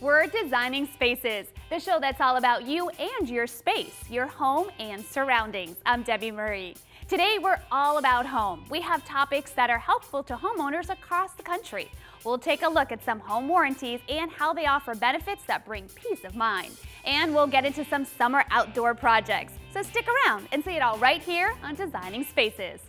We're Designing Spaces, the show that's all about you and your space, your home and surroundings. I'm Debbie Murray. Today we're all about home. We have topics that are helpful to homeowners across the country. We'll take a look at some home warranties and how they offer benefits that bring peace of mind. And we'll get into some summer outdoor projects. So stick around and see it all right here on Designing Spaces.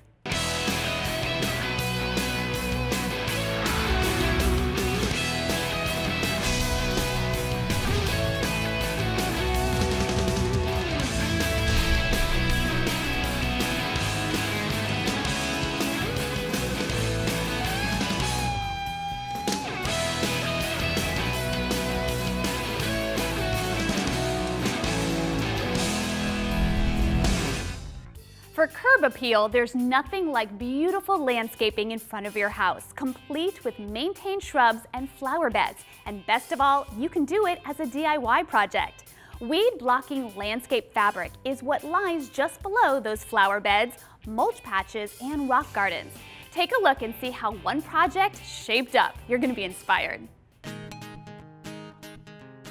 For curb appeal, there's nothing like beautiful landscaping in front of your house, complete with maintained shrubs and flower beds. And best of all, you can do it as a DIY project. Weed-blocking landscape fabric is what lies just below those flower beds, mulch patches, and rock gardens. Take a look and see how one project shaped up. You're going to be inspired.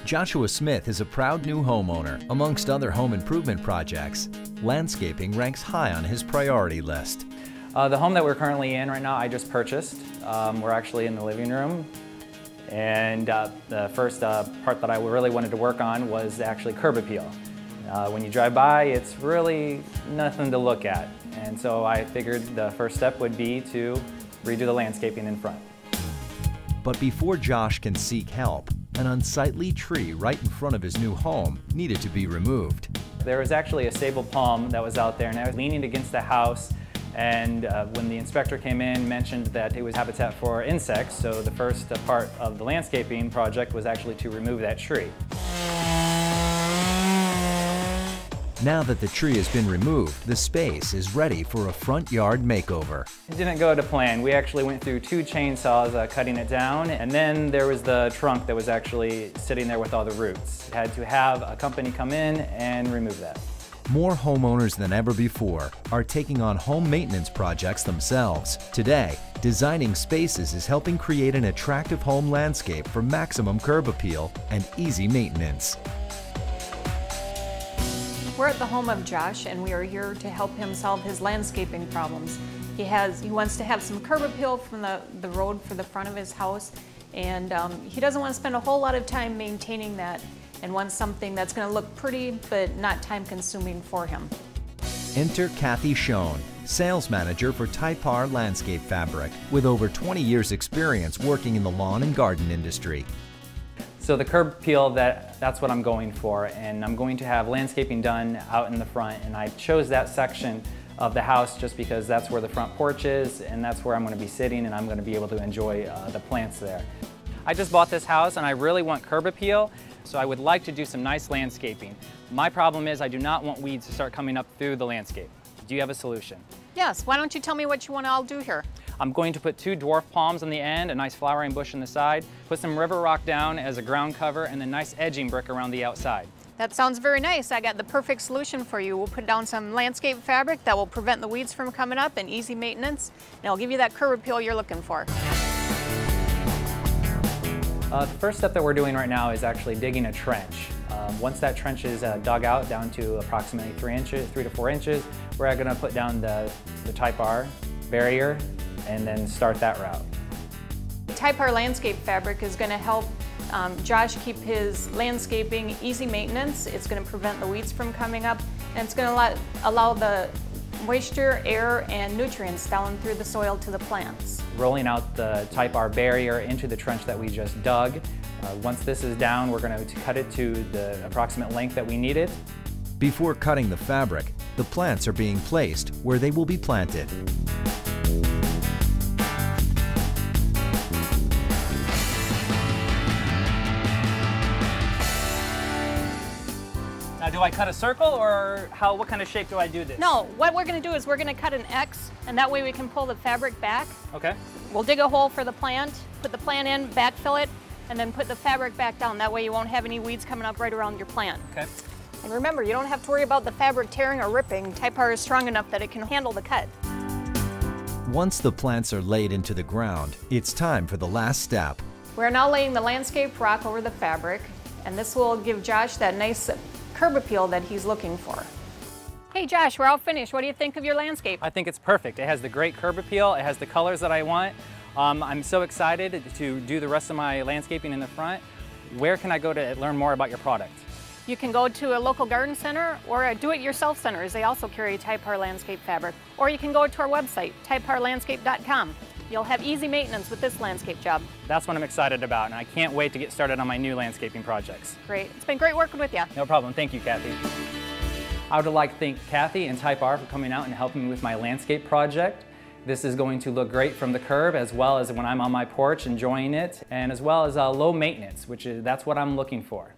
Joshua Smith is a proud new homeowner. Amongst other home improvement projects, landscaping ranks high on his priority list. The home that we're currently in right now, I just purchased. We're actually in the living room. And the first part that I really wanted to work on was actually curb appeal. When you drive by, it's really nothing to look at. And so I figured the first step would be to redo the landscaping in front. But before Josh can seek help, an unsightly tree right in front of his new home needed to be removed. There was actually a sable palm that was out there, and I was leaning against the house, and when the inspector came in, mentioned that it was habitat for insects, so the first part of the landscaping project was actually to remove that tree. Now that the tree has been removed, the space is ready for a front yard makeover. It didn't go to plan. We actually went through 2 chainsaws cutting it down, and then there was the trunk that was actually sitting there with all the roots. It had to have a company come in and remove that. More homeowners than ever before are taking on home maintenance projects themselves. Today, Designing Spaces is helping create an attractive home landscape for maximum curb appeal and easy maintenance. We're at the home of Josh, and we are here to help him solve his landscaping problems. He wants to have some curb appeal from the road for the front of his house, and he doesn't want to spend a whole lot of time maintaining that, and wants something that's going to look pretty but not time consuming for him. Enter Kathy Schoen, sales manager for Type R Landscape Fabric, with over 20 years experience working in the lawn and garden industry. So the curb appeal, that's what I'm going for, and I'm going to have landscaping done out in the front, and I chose that section of the house just because that's where the front porch is, and that's where I'm going to be sitting, and I'm going to be able to enjoy the plants there. I just bought this house and I really want curb appeal, so I would like to do some nice landscaping. My problem is I do not want weeds to start coming up through the landscape. Do you have a solution? Yes, why don't you tell me what you want to all do here? I'm going to put 2 dwarf palms on the end, a nice flowering bush on the side, put some river rock down as a ground cover, and then nice edging brick around the outside. That sounds very nice. I got the perfect solution for you. We'll put down some landscape fabric that will prevent the weeds from coming up and easy maintenance, and it'll give you that curb appeal you're looking for. The first step that we're doing right now is actually digging a trench. Once that trench is dug out down to approximately 3 to 4 inches, we're going to put down the Type R barrier and then start that route. Type R landscape fabric is going to help Josh keep his landscaping easy maintenance. It's going to prevent the weeds from coming up, and it's going to allow the moisture, air, and nutrients down through the soil to the plants. Rolling out the Type R barrier into the trench that we just dug. Once this is down, we're going to cut it to the approximate length that we needed. Before cutting the fabric, the plants are being placed where they will be planted. Now, do I cut a circle, or what kind of shape do I do this? No, what we're going to do is we're going to cut an X, and that way we can pull the fabric back. Okay. We'll dig a hole for the plant, put the plant in, backfill it, and then put the fabric back down. That way you won't have any weeds coming up right around your plant. Okay. And remember, you don't have to worry about the fabric tearing or ripping. Type R is strong enough that it can handle the cut. Once the plants are laid into the ground, it's time for the last step, We're now laying the landscape rock over the fabric, and this will give Josh that nice curb appeal that he's looking for. Hey Josh, we're all finished. What do you think of your landscape? I think it's perfect. It has the great curb appeal. It has the colors that I want. I'm so excited to do the rest of my landscaping in the front. Where can I go to learn more about your product? You can go to a local garden center or a do-it-yourself centers. They also carry Typar landscape fabric. Or you can go to our website, typarlandscape.com. You'll have easy maintenance with this landscape job. That's what I'm excited about, and I can't wait to get started on my new landscaping projects. Great. It's been great working with you. No problem. Thank you, Kathy. I would like to thank Kathy and Typar for coming out and helping me with my landscape project. This is going to look great from the curb as well as when I'm on my porch enjoying it, and as well as low maintenance, that's what I'm looking for.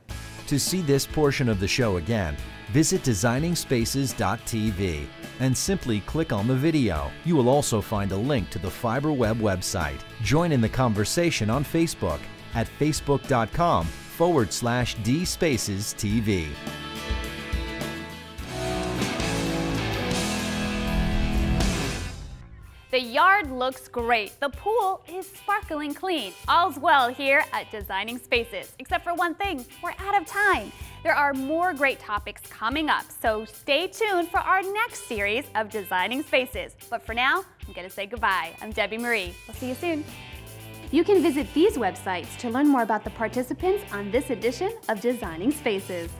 To see this portion of the show again, visit designingspaces.tv and simply click on the video. You will also find a link to the FiberWeb website. Join in the conversation on Facebook at facebook.com/dspacestv. The yard looks great. The pool is sparkling clean. All's well here at Designing Spaces, except for one thing, we're out of time. There are more great topics coming up, so stay tuned for our next series of Designing Spaces. But for now, I'm gonna say goodbye. I'm Debbie Marie. We'll see you soon. You can visit these websites to learn more about the participants on this edition of Designing Spaces.